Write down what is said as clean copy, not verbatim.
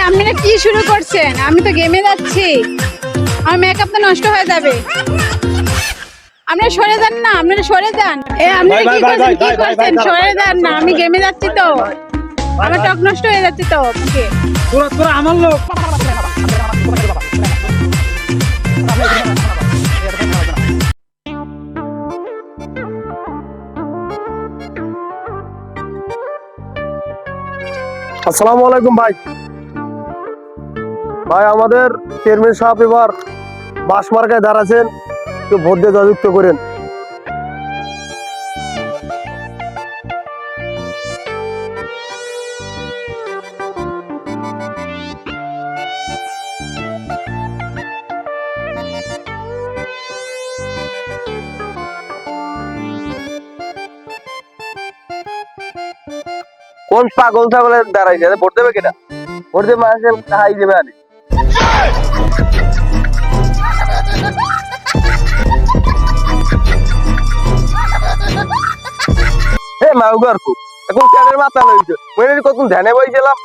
আপনারা কি শুরু করছেন? আমি তো গেমে যাচ্ছি, আমার মেকআপ তো নষ্ট হয়ে যাবে। আপনারা সরে যান না, আপনারা সরে যান। আপনারা কি করছেন? সরে যান না, আমি গেমে যাচ্ছি তো, আমার টক নষ্ট হয়ে যাচ্ছে তো। তোরা আমার লোক। আসসালামু আলাইকুম ভাই। ভাই আমাদের চেয়ারম্যান সাহেব এবার বাস মার্কায় দাঁড়াচ্ছেন, একটু ভোট দিয়ে জয়যুক্ত করেন। কোন পাগল ছাগলের দাঁড়াইছে? ভোট দেবে কেনা? ভোট দিয়ে মানুষের হাই দেবে আনি। হে মাউগার খুব এখন কানের মাথা লইছে, কত ধ্যানে বইছিলাম।